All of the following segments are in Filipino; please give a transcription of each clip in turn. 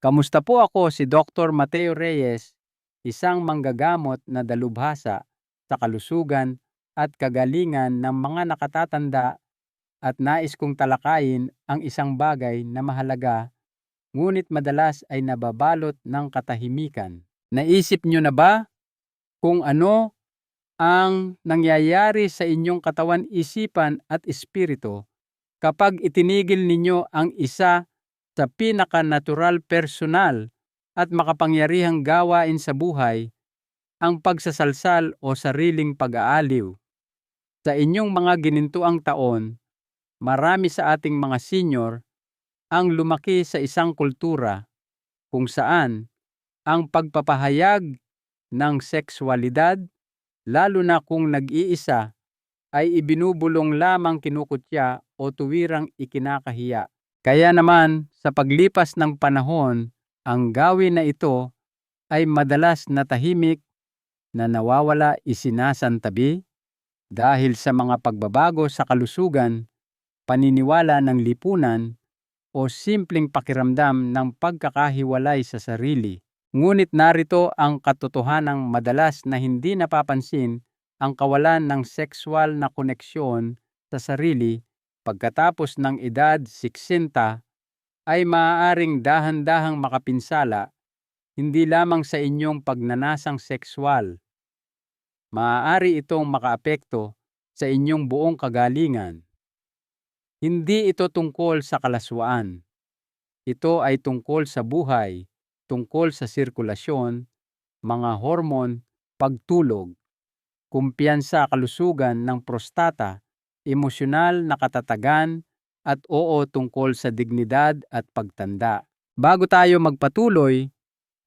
Kamusta po ako si Dr. Mateo Reyes, isang manggagamot na dalubhasa sa kalusugan at kagalingan ng mga nakatatanda at nais kong talakayin ang isang bagay na mahalaga ngunit madalas ay nababalot ng katahimikan. Naisip nyo na ba kung ano ang nangyayari sa inyong katawan, isipan at espiritu kapag itinigil ninyo ang isa sa pinaka-natural, personal at makapangyarihang gawain sa buhay, ang pagsasalsal o sariling pag-aaliw? Sa inyong mga ginintuang taon, marami sa ating mga senior ang lumaki sa isang kultura kung saan ang pagpapahayag ng sexualidad, lalo na kung nag-iisa, ay ibinubulong lamang, kinukutya o tuwirang ikinakahiya. Kaya naman sa paglipas ng panahon, ang gawin na ito ay madalas na tahimik, na nawawala, isinasantabi dahil sa mga pagbabago sa kalusugan, paniniwala ng lipunan o simpleng pakiramdam ng pagkakahiwalay sa sarili. Ngunit narito ang katotohanang madalas na hindi napapansin: ang kawalan ng sexual na koneksyon sa sarili pagkatapos ng edad 60 ay maaaring dahan-dahang makapinsala hindi lamang sa inyong pagnanasang sexual. Maaari itong makaapekto sa inyong buong kagalingan. Hindi ito tungkol sa kalaswaan. Ito ay tungkol sa buhay, tungkol sa sirkulasyon, mga hormone, pagtulog, kumpiyansa, kalusugan ng prostata, emosyonal na katatagan, at tungkol sa dignidad at pagtanda. Bago tayo magpatuloy,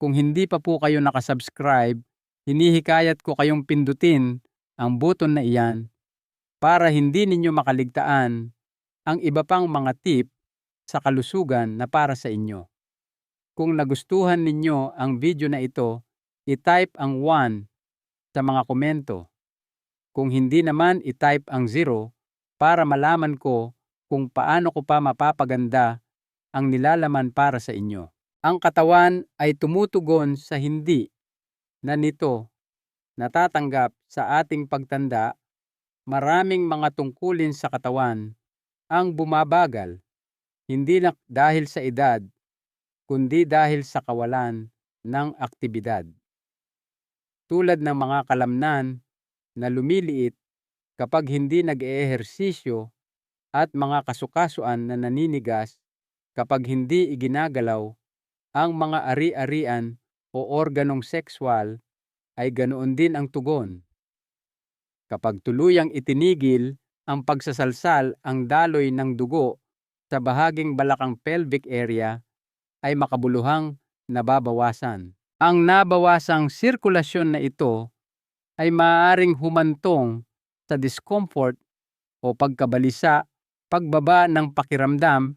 kung hindi pa po kayo nakasubscribe, hinihikayat ko kayong pindutin ang button na iyan para hindi ninyo makaligtaan ang iba pang mga tip sa kalusugan na para sa inyo. Kung nagustuhan ninyo ang video na ito, i-type ang 1 sa mga komento. Kung hindi naman, i-type ang 0 para malaman ko kung paano ko pa mapapaganda ang nilalaman para sa inyo. Ang katawan ay tumutugon sa hindi na nito natatanggap sa ating pagtanda. Maraming mga tungkulin sa katawan ang bumabagal, hindi na dahil sa edad, kundi dahil sa kawalan ng aktibidad. Tulad ng mga kalamnan na lumiliit kapag hindi nag-eehersisyo at mga kasukasuan na naninigas kapag hindi iginagalaw ang mga ari-arian o organong sexual, ay ganoon din ang tugon. Kapag tuluyang itinigil ang pagsasalsal, ang daloy ng dugo sa bahaging balakang pelvic area ay makabuluhang nababawasan. Ang nabawasang sirkulasyon na ito ay maaaring humantong sa discomfort o pagkabalisa, pagbaba ng pakiramdam,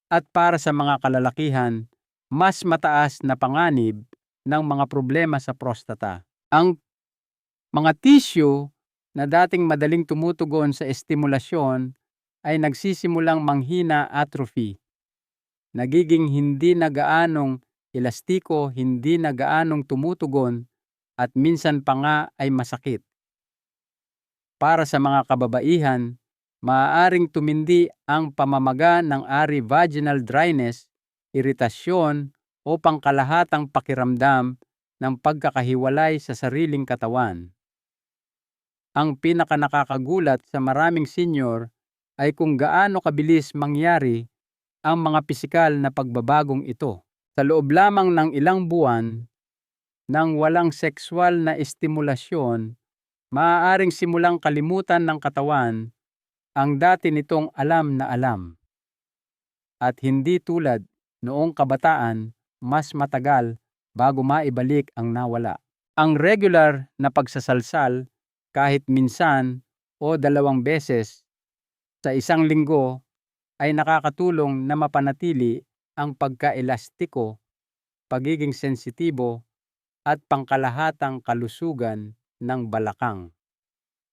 at para sa mga kalalakihan, mas mataas na panganib ng mga problema sa prostata. Ang mga tissue na dating madaling tumutugon sa estimulasyon ay nagsisimulang manghina, atrophy. Nagiging hindi na gaanong elastiko, hindi na gaanong tumutugon, at minsan pa nga ay masakit. Para sa mga kababaihan, maaaring tumindi ang pamamaga ng ari, vaginal dryness, iritasyon o pangkalahatang pakiramdam ng pagkakahiwalay sa sariling katawan. Ang pinakanakakagulat sa maraming senior ay kung gaano kabilis mangyari ang mga pisikal na pagbabagong ito. Sa loob lamang ng ilang buwan ng walang sexual na estimulasyon, maaaring simulang kalimutan ng katawan ang dati nitong alam na alam. At hindi tulad noong kabataan, mas matagal bago maibalik ang nawala. Ang regular na pagsasalsal, kahit minsan o 2 beses sa isang linggo, ay nakakatulong na mapanatili ang pagkaelastiko, pagiging sensitibo, at pangkalahatang kalusugan ng balakang.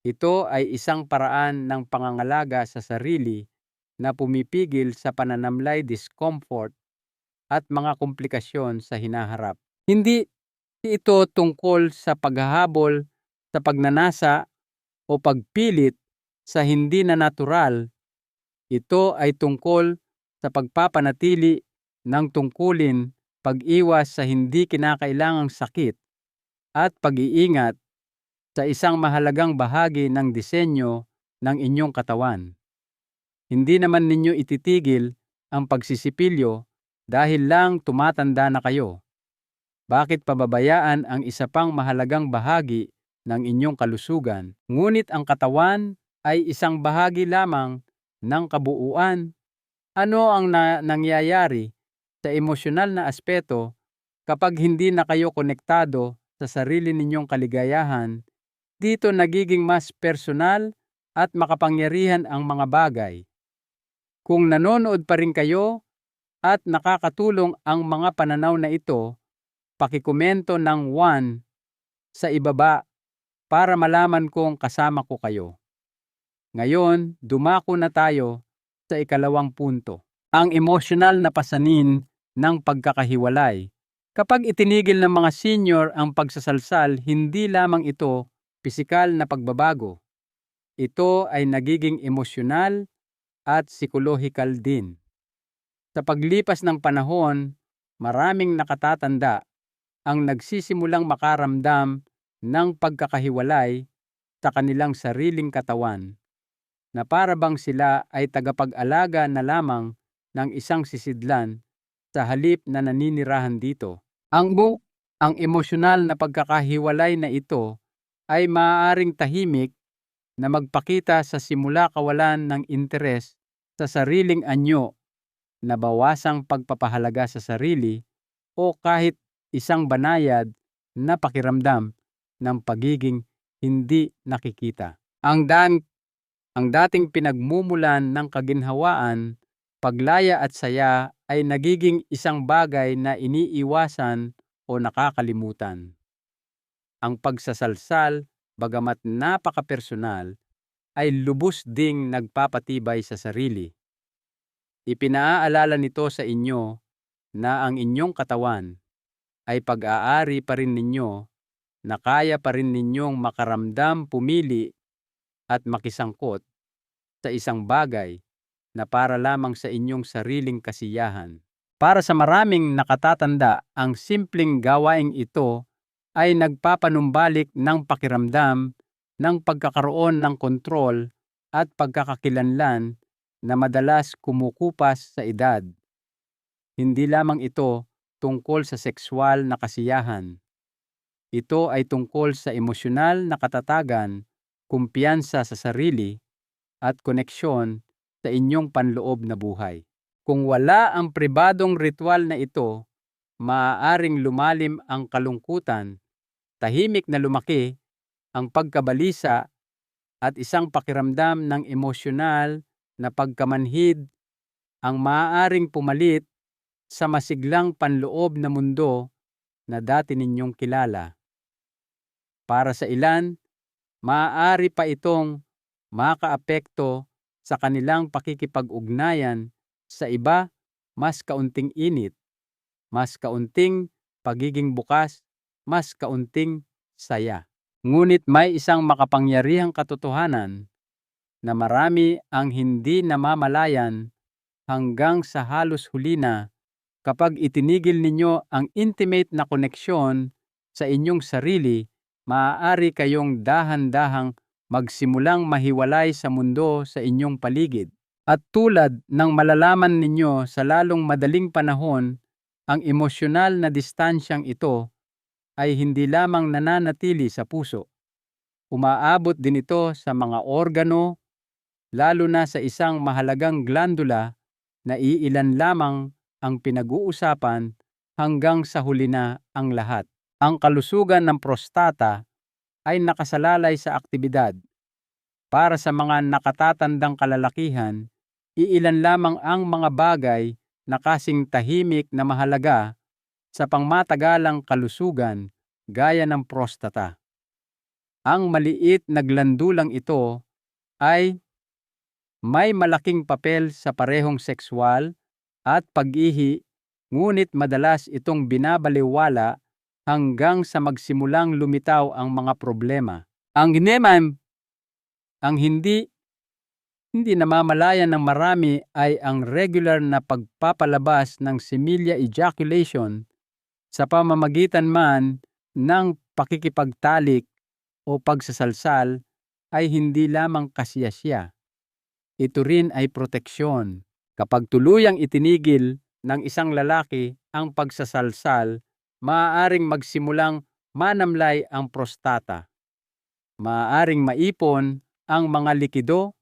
Ito ay isang paraan ng pangangalaga sa sarili na pumipigil sa pananamlay, discomfort, at mga komplikasyon sa hinaharap. Hindi ito tungkol sa paghahabol sa pagnanasa o pagpilit sa hindi na natural. Ito ay tungkol sa pagpapanatili ng tungkulin, pag-iwas sa hindi kinakailangang sakit, at pag-iingat sa isang mahalagang bahagi ng disenyo ng inyong katawan. Hindi naman ninyo ititigil ang pagsisipilyo dahil lang tumatanda na kayo. Bakit pababayaan ang isa pang mahalagang bahagi ng inyong kalusugan? Ngunit ang katawan ay isang bahagi lamang ng kabuuan. Ano ang nangyayari sa emosyonal na aspeto kapag hindi na kayo konektado sa sarili ninyong kaligayahan? Dito nagiging mas personal at makapangyarihan ang mga bagay. Kung nanonood pa rin kayo at nakakatulong ang mga pananaw na ito, pakikomento ng 1 sa ibaba para malaman kong kasama ko kayo. Ngayon, dumako na tayo sa ikalawang punto. Ang emosyonal na pasanin ng pagkakahiwalay. Kapag itinigil ng mga senior ang pagsasalsal, hindi lamang ito pisikal na pagbabago. Ito ay nagiging emosyonal at psikolohikal din. Sa paglipas ng panahon, maraming nakatatanda ang nagsisimulang makaramdam ng pagkakahiwalay sa kanilang sariling katawan, na para bang sila ay tagapag-alaga na lamang ng isang sisidlan sa halip na naninirahan dito. Ang emosyonal na pagkakahiwalay na ito ay maaaring tahimik na magpakita sa simula kawalan ng interes sa sariling anyo, nabawasang pagpapahalaga sa sarili, o kahit isang banayad na pakiramdam ng pagiging hindi nakikita. Ang dating pinagmumulan ng kaginhawaan, paglaya at saya ay nagiging isang bagay na iniiwasan o nakakalimutan. Ang pagsasalsal, bagamat napaka-personal, ay lubos ding nagpapatibay sa sarili. Ipinaalala nito sa inyo na ang inyong katawan ay pag-aari pa rin ninyo, na kaya pa rin ninyong makaramdam, pumili at makisangkot sa isang bagay na para lamang sa inyong sariling kasiyahan. Para sa maraming nakatatanda, ang simpleng gawaing ito ay nagpapanumbalik ng pakiramdam ng pagkakaroon ng kontrol at pagkakakilanlan na madalas kumukupas sa edad. Hindi lamang ito tungkol sa sexual na kasiyahan. Ito ay tungkol sa emosyonal na katatagan, kumpiyansa sa sarili, at koneksyon sa inyong panloob na buhay. Kung wala ang pribadong ritual na ito, maaaring lumalim ang kalungkutan, tahimik na lumaki ang pagkabalisa, at isang pakiramdam ng emosyonal na pagkamanhid ang maaaring pumalit sa masiglang panloob na mundo na dati ninyong kilala. Para sa ilan, maaari pa itong makaapekto sa kanilang pakikipag-ugnayan sa iba, mas kaunting init, mas kaunting pagiging bukas, mas kaunting saya. Ngunit may isang makapangyarihang katotohanan na marami ang hindi namamalayan hanggang sa halos huli na. Kapag itinigil ninyo ang intimate na koneksyon sa inyong sarili, maaari kayong dahan-dahang magsimulang mahiwalay sa mundo sa inyong paligid. At tulad ng malalaman ninyo sa lalong madaling panahon, ang emosyonal na distansyang ito ay hindi lamang nananatili sa puso. Umaabot din ito sa mga organo, lalo na sa isang mahalagang glandula na iilan lamang ang pinag-uusapan hanggang sa huli na ang lahat. Ang kalusugan ng prostata ay nakasalalay sa aktibidad. Para sa mga nakatatandang kalalakihan, iilan lamang ang mga bagay na kasing tahimik na mahalaga sa pangmatagalang kalusugan gaya ng prostata. Ang maliit na glandulang ito ay may malaking papel sa parehong sexual at pag-ihi ngunit madalas itong binabalewala hanggang sa magsimulang lumitaw ang mga problema. Ang hindi namamalayan ng marami ay ang regular na pagpapalabas ng similya ejaculation sa pamamagitan man ng pakikipagtalik o pagsasalsal ay hindi lamang kasiyasiya. Ito rin ay proteksyon. Kapag tuluyang itinigil ng isang lalaki ang pagsasalsal, maaaring magsimulang manamlay ang prostata. Maaaring maipon ang mga likido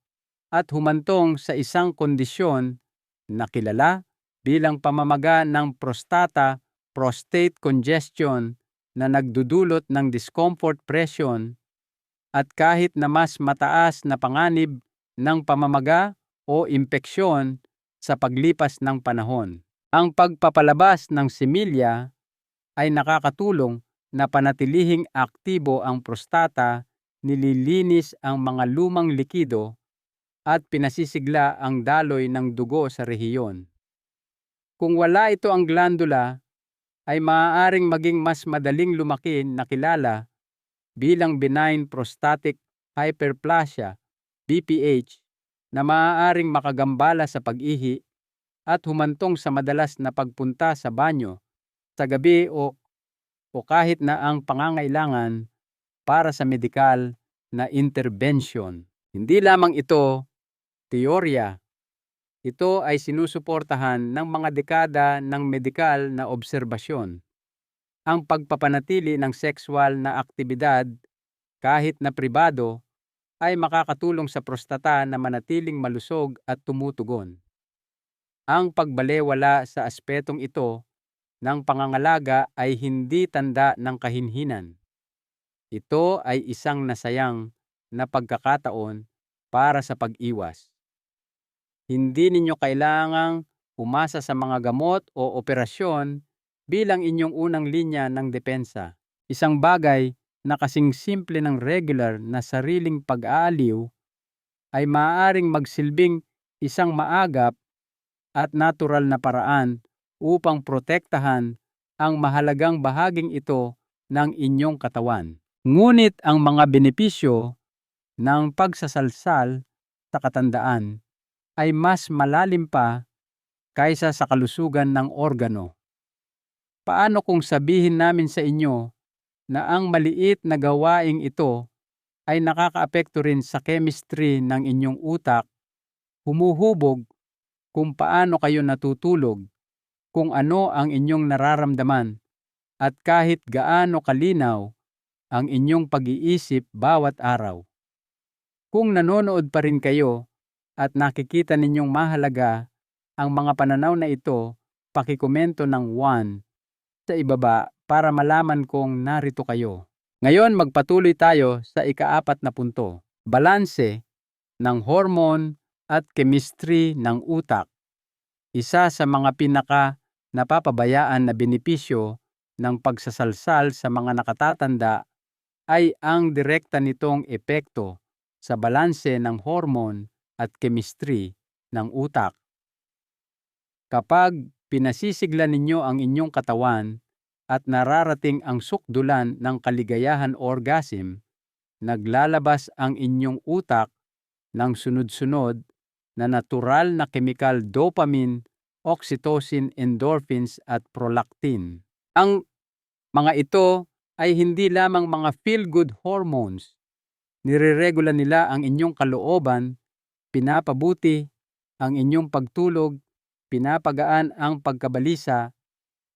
at humantong sa isang kondisyon na kilala bilang pamamaga ng prostata, prostate congestion, na nagdudulot ng discomfort presyon at kahit na mas mataas na panganib ng pamamaga o impeksyon sa paglipas ng panahon. Ang pagpapalabas ng similya ay nakakatulong na panatilihing aktibo ang prostata, nililinis ang mga lumang likido at pinasisigla ang daloy ng dugo sa rehiyon. Kung wala ito ang glandula, ay maaaring maging mas madaling lumaki na kilala bilang benign prostatic hyperplasia, BPH, na maaaring makagambala sa pag-ihi at humantong sa madalas na pagpunta sa banyo sa gabi o kahit na ang pangangailangan para sa medikal na intervention. Hindi lamang ito teorya. Ito ay sinusuportahan ng mga dekada ng medikal na obserbasyon. Ang pagpapanatili ng sexual na aktibidad kahit na pribado ay makakatulong sa prostata na manatiling malusog at tumutugon. Ang pagbalewala sa aspetong ito ng pangangalaga ay hindi tanda ng kahinhinan. Ito ay isang nasayang na pagkakataon para sa pag-iwas. Hindi ninyo kailangang umasa sa mga gamot o operasyon bilang inyong unang linya ng depensa. Isang bagay na kasing simple ng regular na sariling pag-aaliw ay maaaring magsilbing isang maagap at natural na paraan upang protektahan ang mahalagang bahaging ito ng inyong katawan. Ngunit ang mga benepisyo ng pagsasalsal sa katandaan ay mas malalim pa kaysa sa kalusugan ng organo. Paano kung sabihin namin sa inyo na ang maliit na gawaing ito ay nakakaapekto rin sa chemistry ng inyong utak, humuhubog kung paano kayo natutulog, kung ano ang inyong nararamdaman, at kahit gaano kalinaw ang inyong pag-iisip bawat araw. Kung nanonood pa rin kayo at nakikita ninyong mahalaga ang mga pananaw na ito, pakikomento ng 1 sa ibaba para malaman kong narito kayo. Ngayon magpatuloy tayo sa ika-4 na punto, balanse ng hormone at chemistry ng utak. Isa sa mga napapabayaan na benepisyo ng pagsasalsal sa mga nakatatanda ay ang direkta nitong epekto sa balanse ng hormone at chemistry ng utak. Kapag pinasisigla ninyo ang inyong katawan at nararating ang sukdulan ng kaligayahan orgasm, naglalabas ang inyong utak ng sunod-sunod na natural na chemical dopamine, oxytocin, endorphins at prolactin. Ang mga ito ay hindi lamang mga feel-good hormones. Nireregula nila ang inyong kalooban, pinapabuti ang inyong pagtulog, pinapagaan ang pagkabalisa,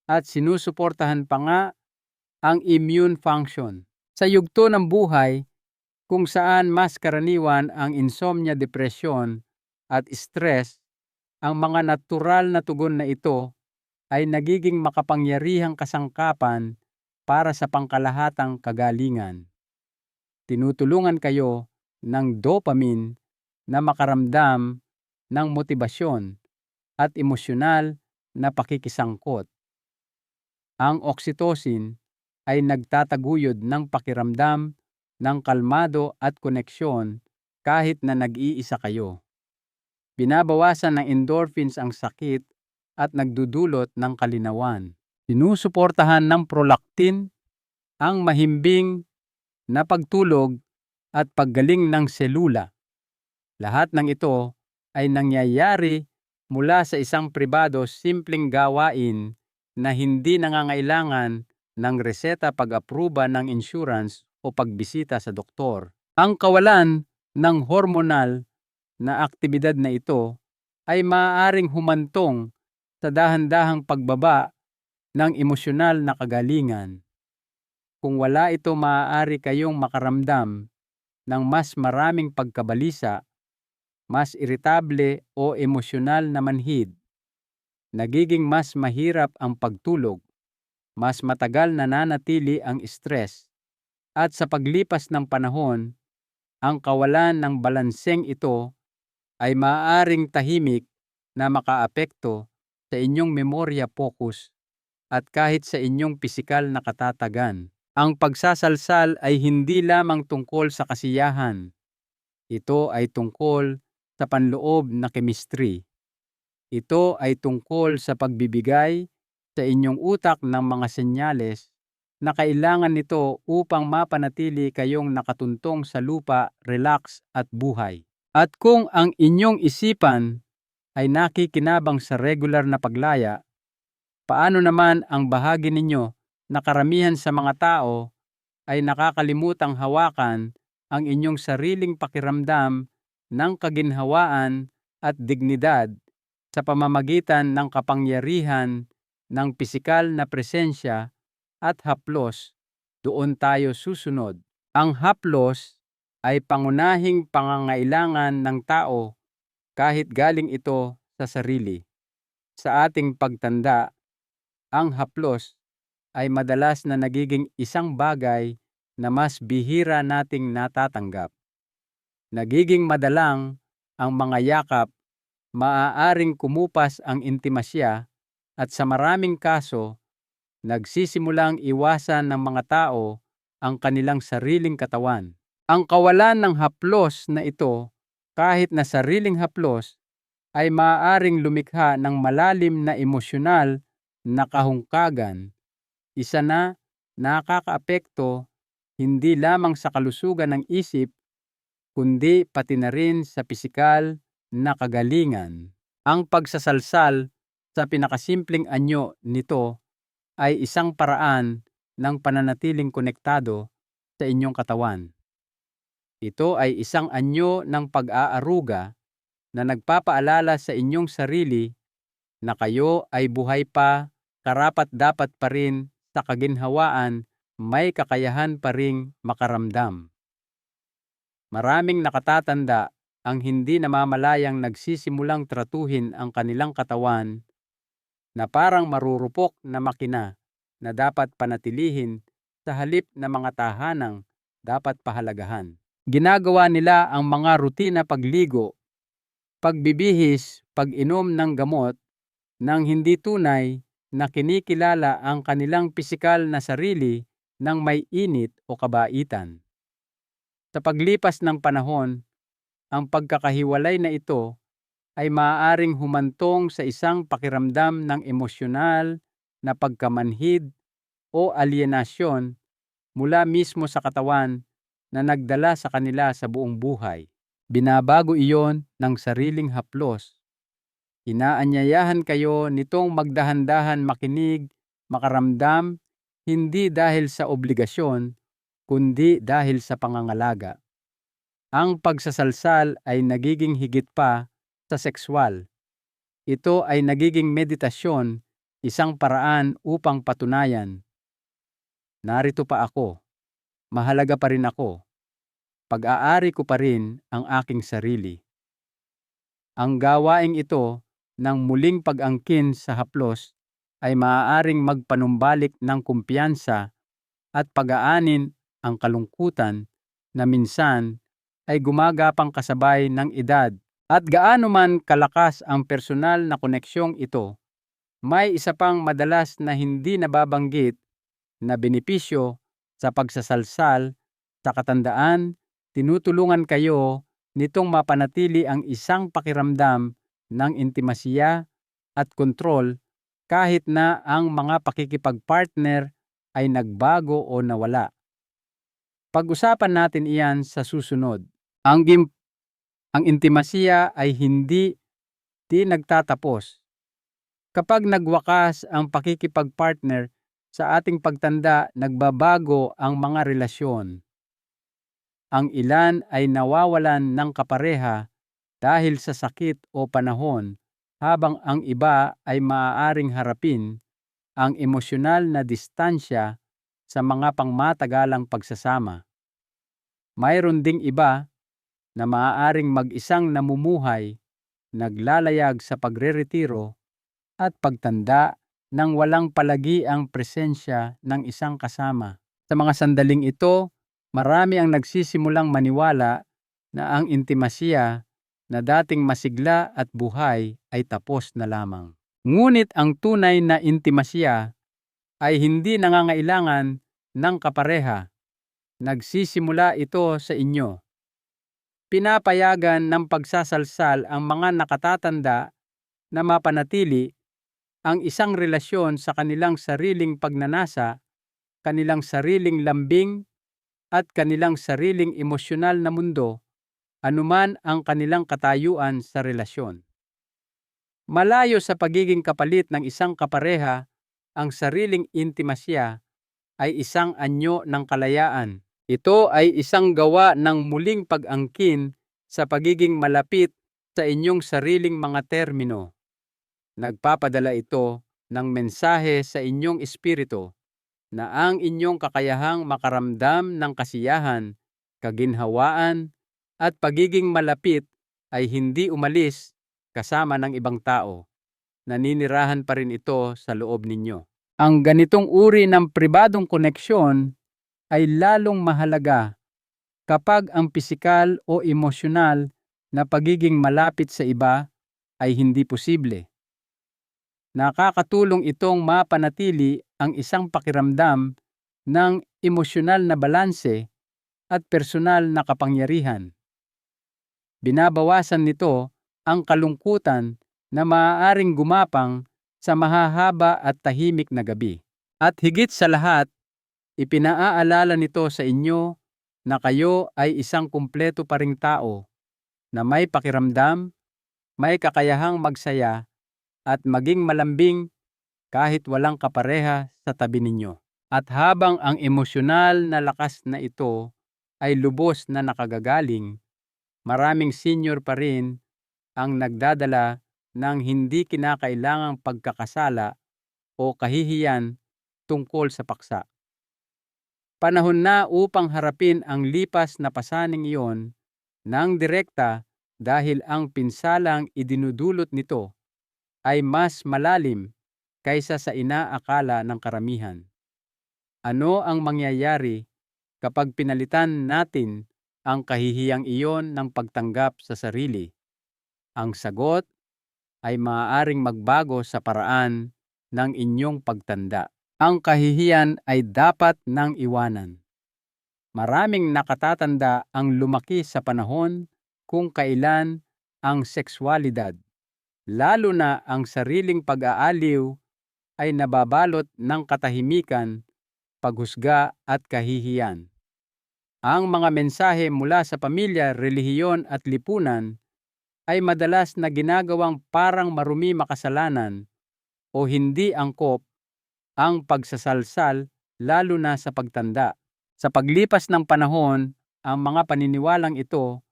at sinusuportahan pa nga ang immune function. Sa yugto ng buhay kung saan mas karaniwan ang insomnia, depresyon at stress, ang mga natural na tugon na ito ay nagiging makapangyarihang kasangkapan para sa pangkalahatang kagalingan. Tinutulungan kayo ng dopamine na makaramdam ng motibasyon at emosyonal na pakikisangkot. Ang oxytocin ay nagtataguyod ng pakiramdam ng kalmado at koneksyon kahit na nag-iisa kayo. Binabawasan ng endorphins ang sakit at nagdudulot ng kalinawan. Sinusuportahan ng prolactin ang mahimbing na pagtulog at paggaling ng selula. Lahat ng ito ay nangyayari mula sa isang pribado simpleng gawain na hindi nangangailangan ng reseta pag-apruba ng insurance o pagbisita sa doktor. Ang kawalan ng hormonal na aktibidad na ito ay maaaring humantong sa dahan-dahang pagbaba ng emosyonal na kagalingan. Kung wala ito, maaari kayong makaramdam ng mas maraming pagkabalisa, mas iritable o emosyonal na manhid. Nagiging mas mahirap ang pagtulog, mas matagal nananatili ang stress, at sa paglipas ng panahon, ang kawalan ng balanseng ito ay maaaring tahimik na makaapekto sa inyong memorya, focus, at kahit sa inyong pisikal na katatagan. Ang pagsasalsal ay hindi lamang tungkol sa kasiyahan. Ito ay tungkol sa panloob na chemistry. Ito ay tungkol sa pagbibigay sa inyong utak ng mga senyales na kailangan nito upang mapanatili kayong nakatuntong sa lupa, relax at buhay. At kung ang inyong isipan ay nakikinabang sa regular na paglaya, paano naman ang bahagi ninyo na karamihan sa mga tao ay nakakalimutang hawakan ang inyong sariling pakiramdam ng kaginhawaan at dignidad sa pamamagitan ng kapangyarihan ng pisikal na presensya at haplos? Doon tayo susunod. Ang haplos ay pangunahing pangangailangan ng tao kahit galing ito sa sarili. Sa ating pagtanda, ang haplos ay madalas na nagiging isang bagay na mas bihira nating natatanggap. Nagiging madalang ang mga yakap, maaaring kumupas ang intimasya, at sa maraming kaso, nagsisimulang iwasan ng mga tao ang kanilang sariling katawan. Ang kawalan ng haplos na ito, kahit na sariling haplos, ay maaaring lumikha ng malalim na emosyonal na kahungkagan, isa na nakakaapekto hindi lamang sa kalusugan ng isip, kundi pati na rin sa pisikal na kagalingan. Ang pagsasalsal sa pinakasimpleng anyo nito ay isang paraan ng pananatiling konektado sa inyong katawan. Ito ay isang anyo ng pag-aaruga na nagpapaalala sa inyong sarili na kayo ay buhay pa, karapat-dapat pa rin sa kaginhawaan, may kakayahan pa ring makaramdam. Maraming nakatatanda ang hindi namamalayang nagsisimulang tratuhin ang kanilang katawan na parang marurupok na makina na dapat panatilihin sa halip na mga tahanang dapat pahalagahan. Ginagawa nila ang mga rutina pagligo, pagbibihis, pag-inom ng gamot nang hindi tunay na kinikilala ang kanilang pisikal na sarili ng may init o kabaitan. Sa paglipas ng panahon, ang pagkakahiwalay na ito ay maaaring humantong sa isang pakiramdam ng emosyonal na pagkamanhid o alienasyon mula mismo sa katawan na nagdala sa kanila sa buong buhay. Binabago iyon ng sariling haplos. Inaanyayahan kayo nitong magdahan-dahan makinig, makaramdam, hindi dahil sa obligasyon, kundi dahil sa pangangalaga. Ang pagsasalsal ay nagiging higit pa sa sexual. Ito ay nagiging meditasyon, isang paraan upang patunayan, narito pa ako, mahalaga pa rin ako, pag-aari ko pa rin ang aking sarili. Ang gawaing ito ng muling pag-angkin sa haplos ay maaaring magpanumbalik ng kumpiyansa at pag-aanin ang kalungkutan na minsan ay gumagapang kasabay ng edad. At gaano man kalakas ang personal na koneksyong ito, may isa pang madalas na hindi nababanggit na benepisyo sa pagsasalsal. Sa katandaan, tinutulungan kayo nitong mapanatili ang isang pakiramdam ng intimasya at kontrol kahit na ang mga pakikipagpartner ay nagbago o nawala. Pag-usapan natin iyan sa susunod. Ang intimasiya ay hindi nagtatapos. Kapag nagwakas ang pakikipagpartner sa ating pagtanda, nagbabago ang mga relasyon. Ang ilan ay nawawalan ng kapareha dahil sa sakit o panahon, habang ang iba ay maaaring harapin ang emosyonal na distansya sa mga pangmatagalang pagsasama. Mayroon ding iba na maaaring mag-isang namumuhay, naglalayag sa pagreretiro at pagtanda nang walang palagi ang presensya ng isang kasama. Sa mga sandaling ito, marami ang nagsisimulang maniwala na ang intimasiya na dating masigla at buhay ay tapos na lamang. Ngunit ang tunay na intimasiya ay hindi nangangailangan ng kapareha. Nagsisimula ito sa inyo. Pinapayagan ng pagsasalsal ang mga nakatatanda na mapanatili ang isang relasyon sa kanilang sariling pagnanasa, kanilang sariling lambing, at kanilang sariling emosyonal na mundo, anuman ang kanilang katayuan sa relasyon. Malayo sa pagiging kapalit ng isang kapareha, ang sariling intimasya ay isang anyo ng kalayaan. Ito ay isang gawa ng muling pag-angkin sa pagiging malapit sa inyong sariling mga termino. Nagpapadala ito ng mensahe sa inyong espiritu na ang inyong kakayahang makaramdam ng kasiyahan, kaginhawaan, at pagiging malapit ay hindi umalis kasama ng ibang tao. Naninirahan pa rin ito sa loob ninyo. Ang ganitong uri ng pribadong koneksyon ay lalong mahalaga kapag ang pisikal o emosyonal na pagiging malapit sa iba ay hindi posible. Nakakatulong itong mapanatili ang isang pakiramdam ng emosyonal na balanse at personal na kapangyarihan. Binabawasan nito ang kalungkutan na maaaring gumapang sa mahahaba at tahimik na gabi. At higit sa lahat, ipinaaalala nito sa inyo na kayo ay isang kumpleto pa ring tao na may pakiramdam, may kakayahang magsaya at maging malambing kahit walang kapareha sa tabi ninyo. At habang ang emosyonal na lakas na ito ay lubos na nakagagaling, maraming senior pa rin ang nagdadala ng hindi kinakailangang pagkakasala o kahihiyan tungkol sa paksa. Panahon na upang harapin ang lipas na pasaning iyon ng direkta dahil ang pinsalang idinudulot nito ay mas malalim kaysa sa inaakala ng karamihan. Ano ang mangyayari kapag pinalitan natin ang kahihiyang iyon ng pagtanggap sa sarili? Ang sagot ay maaaring magbago sa paraan ng inyong pagtanda. Ang kahihiyan ay dapat nang iwanan. Maraming nakatatanda ang lumaki sa panahon kung kailan ang sekswalidad, lalo na ang sariling pag-aaliw, ay nababalot ng katahimikan, paghusga at kahihiyan. Ang mga mensahe mula sa pamilya, relihiyon at lipunan ay madalas na ginagawang parang marumi makasalanan o hindi angkop ang pagsasalsal, lalo na sa pagtanda. Sa paglipas ng panahon, ang mga paniniwalang ito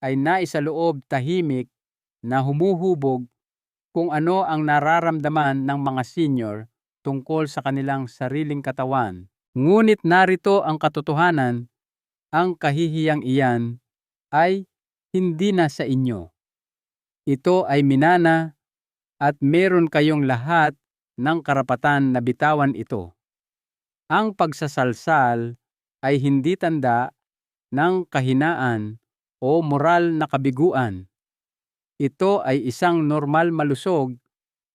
ay naisaloob tahimik na humuhubog kung ano ang nararamdaman ng mga senior tungkol sa kanilang sariling katawan. Ngunit narito ang katotohanan, ang kahihiyang iyan ay hindi na sa inyo. Ito ay minana at meron kayong lahat ng karapatan na bitawan ito. Ang pagsasalsal ay hindi tanda ng kahinaan o moral na kabiguan. Ito ay isang normal malusog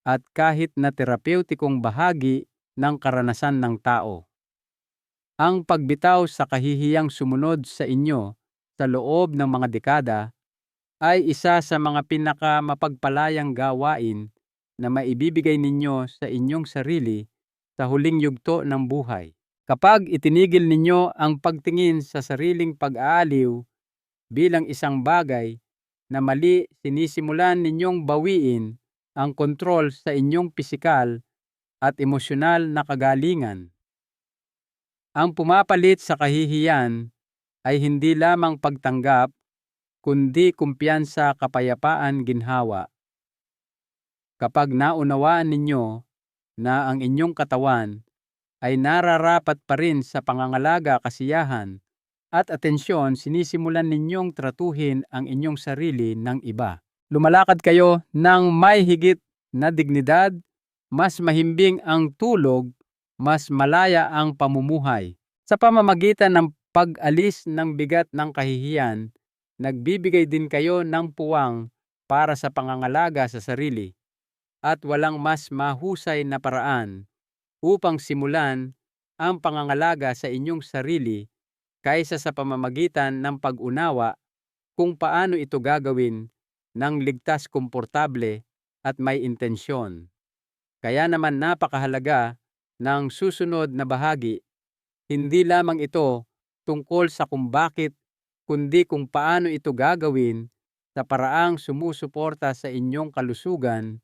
at kahit na terapeutikong bahagi ng karanasan ng tao. Ang pagbitaw sa kahihiyang sumunod sa inyo sa loob ng mga dekada ay isa sa mga pinakamapagpalayang gawain na maibibigay ninyo sa inyong sarili sa huling yugto ng buhay. Kapag itinigil ninyo ang pagtingin sa sariling pag-aaliw bilang isang bagay na mali, sinisimulan ninyong bawiin ang kontrol sa inyong pisikal at emosyonal na kagalingan. Ang pumapalit sa kahihiyan ay hindi lamang pagtanggap, kundi kumpiyansa, kapayapaan, ginhawa. Kapag naunawaan ninyo na ang inyong katawan ay nararapat pa rin sa pangangalaga, kasiyahan, at atensyon, sinisimulan ninyong tratuhin ang inyong sarili ng iba. Lumalakad kayo ng may higit na dignidad, mas mahimbing ang tulog, mas malaya ang pamumuhay. Sa pamamagitan ng pag-alis ng bigat ng kahihiyan, nagbibigay din kayo ng puwang para sa pangangalaga sa sarili, at walang mas mahusay na paraan upang simulan ang pangangalaga sa inyong sarili kaysa sa pamamagitan ng pag-unawa kung paano ito gagawin ng ligtas, komportable at may intensyon. Kaya naman napakahalaga ng susunod na bahagi. Hindi lamang ito tungkol sa kung bakit, kundi kung paano ito gagawin sa paraang sumusuporta sa inyong kalusugan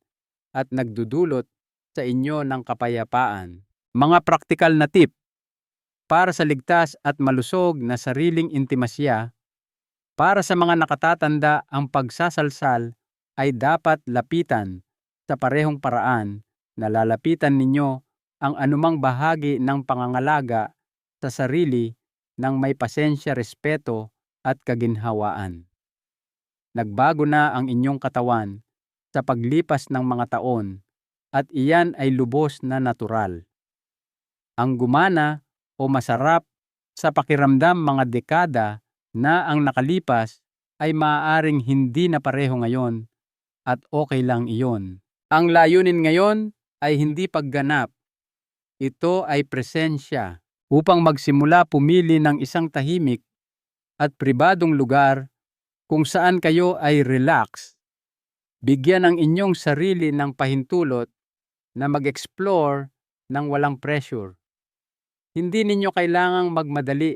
at nagdudulot sa inyo ng kapayapaan. Mga praktikal na tip para sa ligtas at malusog na sariling intimasya. Para sa mga nakatatanda, ang pagsasalsal ay dapat lapitan sa parehong paraan na lalapitan ninyo ang anumang bahagi ng pangangalaga sa sarili ng may pasensya, respeto at kaginhawaan. Nagbago na ang inyong katawan sa paglipas ng mga taon at iyan ay lubos na natural. Ang gumana o masarap sa pakiramdam mga dekada na ang nakalipas ay maaaring hindi na pareho ngayon at okay lang iyon. Ang layunin ngayon ay hindi pagganap. Ito ay presensya upang magsimula pumili ng isang tahimik at pribadong lugar kung saan kayo ay relax. Bigyan ang inyong sarili ng pahintulot na mag-explore ng walang pressure. Hindi ninyo kailangang magmadali.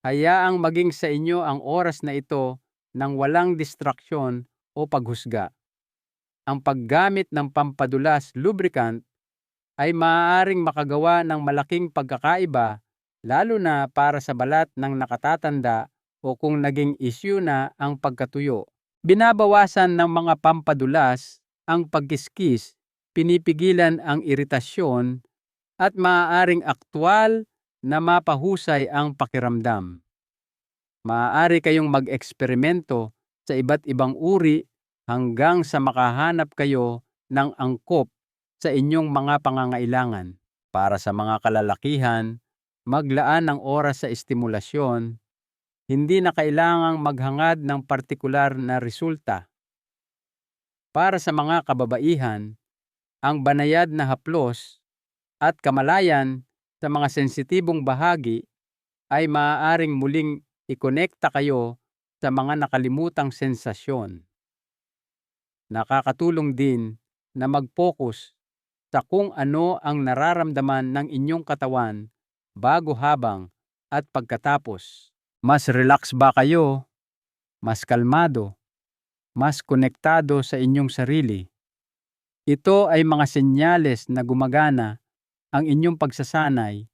Hayaang maging sa inyo ang oras na ito ng walang distraksyon o paghusga. Ang paggamit ng pampadulas lubricant ay maaaring makagawa ng malaking pagkakaiba, lalo na para sa balat ng nakatatanda o kung naging issue na ang pagkatuyo. Binabawasan ng mga pampadulas ang pagkiskis, pinipigilan ang iritasyon, at maaaring aktwal na mapahusay ang pakiramdam. Maaari kayong mag-eksperimento sa iba't ibang uri hanggang sa makahanap kayo ng angkop sa inyong mga pangangailangan. Para sa mga kalalakihan, maglaan ng oras sa estimulasyon. Hindi na kailangang maghangad ng partikular na resulta. Para sa mga kababaihan, ang banayad na haplos at kamalayan sa mga sensitibong bahagi ay maaaring muling ikonekta kayo sa mga nakalimutang sensasyon. Nakakatulong din na mag-focus sa kung ano ang nararamdaman ng inyong katawan bago, habang at pagkatapos. Mas relax ba kayo? Mas kalmado? Mas konektado sa inyong sarili? Ito ay mga senyales na gumagana ang inyong pagsasanay,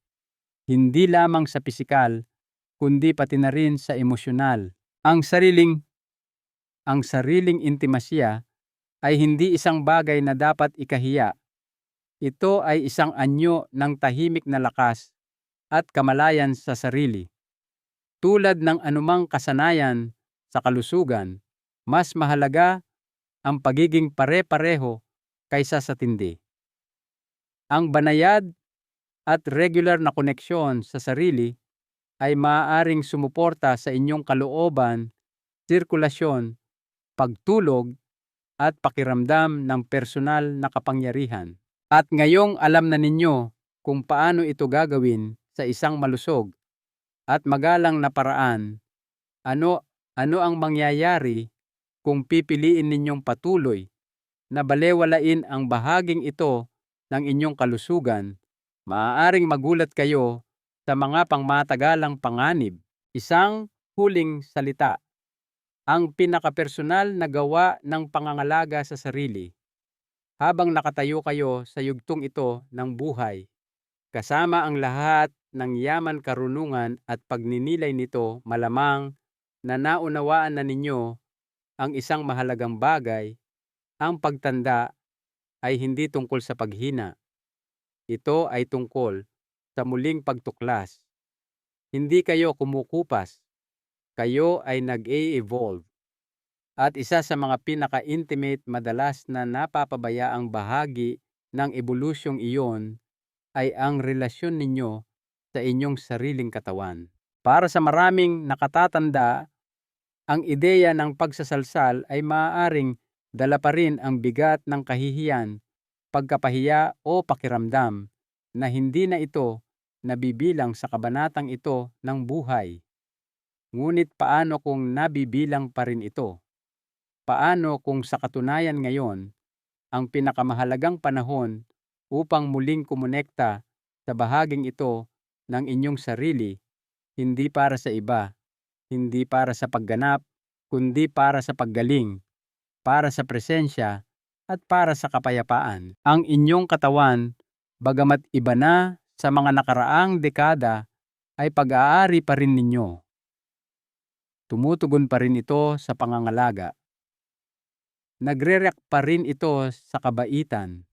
hindi lamang sa pisikal, kundi pati na rin sa emosyonal. Ang sariling intimasya ay hindi isang bagay na dapat ikahiya. Ito ay isang anyo ng tahimik na lakas at kamalayan sa sarili. Tulad ng anumang kasanayan sa kalusugan, mas mahalaga ang pagiging pare-pareho kaysa sa tindi. Ang banayad at regular na koneksyon sa sarili ay maaaring sumuporta sa inyong kalooban, sirkulasyon, pagtulog, at pakiramdam ng personal na kapangyarihan. At ngayong alam na ninyo kung paano ito gagawin sa isang malusog at magalang na paraan, ano ang mangyayari kung pipiliin ninyong patuloy na balewalain ang bahaging ito ng inyong kalusugan, maaaring magulat kayo sa mga pangmatagalang panganib. Isang huling salita, ang pinakapersonal na gawa ng pangangalaga sa sarili. Habang nakatayo kayo sa yugtong ito ng buhay, kasama ang lahat ng yaman, karunungan at pagninilay nito, malamang na naunawaan na ninyo ang isang mahalagang bagay: ang pagtanda ay hindi tungkol sa paghina. Ito ay tungkol sa muling pagtuklas. Hindi kayo kumukupas, kayo ay nag-e-evolve. At isa sa mga pinaka-intimate, madalas na napapabayaang bahagi ng ebolusyong iyon ay ang relasyon ninyo sa inyong sariling katawan. Para sa maraming nakatatanda, ang ideya ng pagsasalsal ay maaaring dala pa rin ang bigat ng kahihiyan, pagkapahiya o pakiramdam na hindi na ito nabibilang sa kabanatang ito ng buhay. Ngunit paano kung nabibilang pa rin ito? Paano kung sa katunayan ngayon, ang pinakamahalagang panahon upang muling kumonekta sa bahaging ito ng inyong sarili, hindi para sa iba, hindi para sa pagganap, kundi para sa paggaling, para sa presensya, at para sa kapayapaan? Ang inyong katawan, bagamat iba na sa mga nakaraang dekada, ay pag-aari pa rin ninyo. Tumutugon pa rin ito sa pangangalaga. Nagre-react pa rin ito sa kabaitan.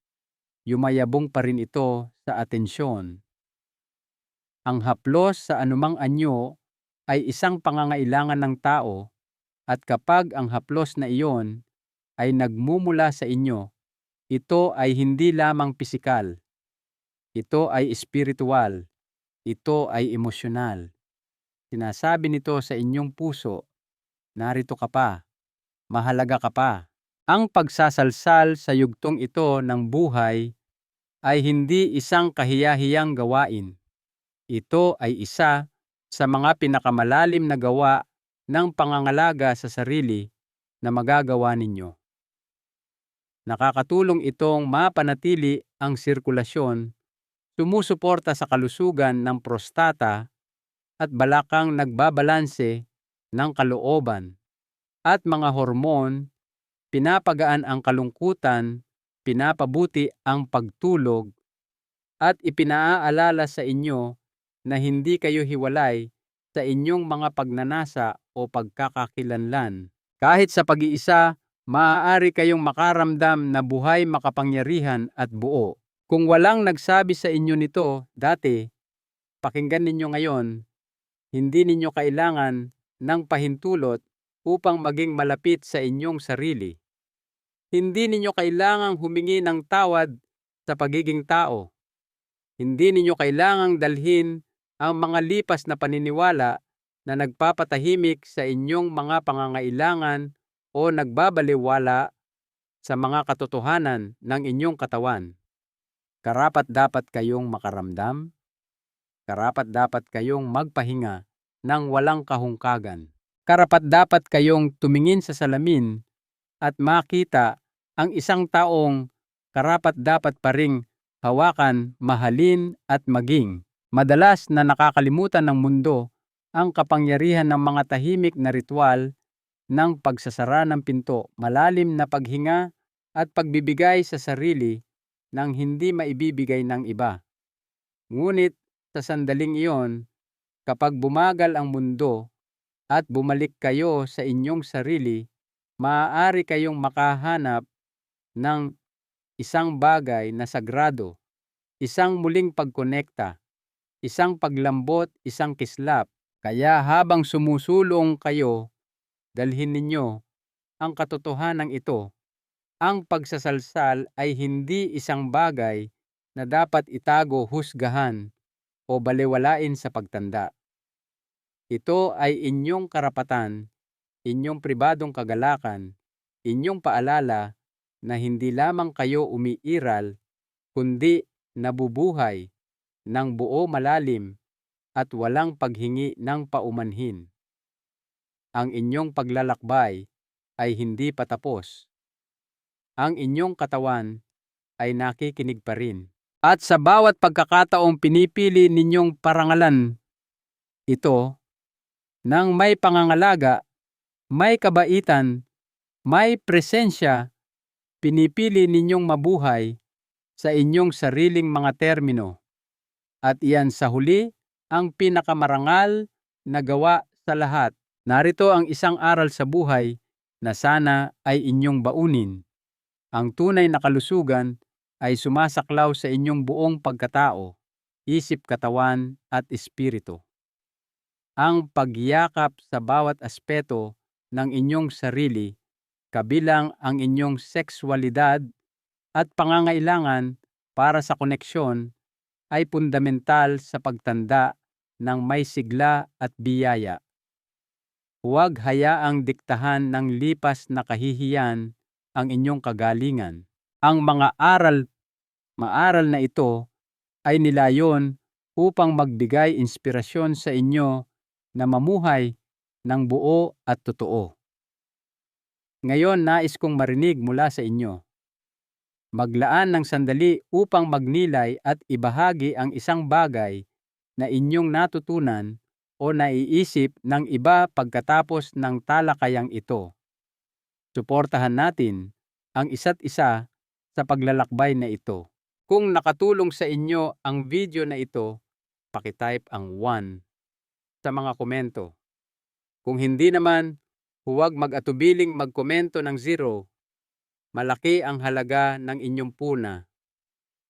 Yumayabong pa rin ito sa atensyon. Ang haplos sa anumang anyo ay isang pangangailangan ng tao, at kapag ang haplos na iyon ay nagmumula sa inyo, ito ay hindi lamang pisikal. Ito ay espiritual. Ito ay emosyonal. Sinasabi nito sa inyong puso, narito ka pa, mahalaga ka pa. Ang pagsasalsal sa yugtong ito ng buhay ay hindi isang kahiyahiyang gawain. Ito ay isa sa mga pinakamalalim na gawa ng pangangalaga sa sarili na magagawa ninyo. Nakakatulong itong mapanatili ang sirkulasyon, sumusuporta sa kalusugan ng prostata at balakang nagbabalanse ng kalooban at mga hormon, pinapagaan ang kalungkutan, pinapabuti ang pagtulog, at ipinaaalala sa inyo na hindi kayo hiwalay sa inyong mga pagnanasa o pagkakakilanlan. Kahit sa pag-iisa, maaari kayong makaramdam na buhay, makapangyarihan at buo. Kung walang nagsabi sa inyo nito dati, pakinggan ninyo ngayon. Hindi ninyo kailangan ng pahintulot upang maging malapit sa inyong sarili. Hindi ninyo kailangang humingi ng tawad sa pagiging tao. Hindi ninyo kailangang dalhin ang mga lipas na paniniwala na nagpapatahimik sa inyong mga pangangailangan o nagbabalewala sa mga katotohanan ng inyong katawan. Karapat-dapat kayong makaramdam. Karapat-dapat kayong magpahinga ng walang kahungkagan. Karapat-dapat kayong tumingin sa salamin at makita ang isang taong karapat-dapat pa ring hawakan, mahalin at maging. Madalas na nakakalimutan ng mundo ang kapangyarihan ng mga tahimik na ritual ng pagsasara ng pinto, malalim na paghinga at pagbibigay sa sarili ng hindi maibibigay ng iba. Ngunit sa sandaling iyon, kapag bumagal ang mundo at bumalik kayo sa inyong sarili, maaari kayong makahanap ng isang bagay na sagrado, isang muling pagkonekta, isang paglambot, isang kislap. Kaya habang sumusulong kayo, dalhin ninyo ang katotohanan ito. Ang pagsasalsal ay hindi isang bagay na dapat itago, husgahan o balewalain sa pagtanda. Ito ay inyong karapatan, inyong pribadong kagalakan, inyong paalala na hindi lamang kayo umiiral, kundi nabubuhay ng buo, malalim at walang paghingi ng paumanhin. Ang inyong paglalakbay ay hindi patapos. ang inyong katawan ay nakikinig pa rin. At sa bawat pagkakataong pinipili ninyong parangalan ito ng may pangangalaga, may kabaitan, may presensya, pinipili ninyong mabuhay sa inyong sariling mga termino. At iyan sa huli ang pinakamarangal na gawa sa lahat. Narito ang isang aral sa buhay na sana ay inyong baunin. Ang tunay na kalusugan ay sumasaklaw sa inyong buong pagkatao, isip, katawan at espiritu. Ang pagyakap sa bawat aspeto ng inyong sarili, kabilang ang inyong sexualidad at pangangailangan para sa koneksyon, ay fundamental sa pagtanda ng may sigla at biyaya. Huwag hayaang diktahan ng lipas na kahihiyan ang inyong kagalingan. Ang mga maaral na ito ay nilayon upang magbigay inspirasyon sa inyo na mamuhay ng buo at totoo. Ngayon, nais kong marinig mula sa inyo. Maglaan ng sandali upang magnilay at ibahagi ang isang bagay na inyong natutunan o naiisip ng iba pagkatapos ng talakayang ito. Suportahan natin ang isa't isa sa paglalakbay na ito. Kung nakatulong sa inyo ang video na ito, pakitype ang 1 sa mga komento. Kung hindi naman, huwag mag-atubiling magkomento ng 0. Malaki ang halaga ng inyong puna.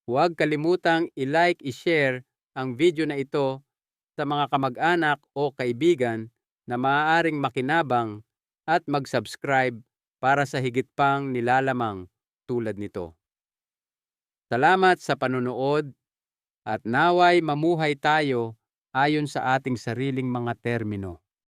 Huwag kalimutang i-like, i-share ang video na ito sa mga kamag-anak o kaibigan na maaaring makinabang at mag-subscribe para sa higit pang nilalamang tulad nito. Salamat sa panunood at naway mamuhay tayo ayon sa ating sariling mga termino.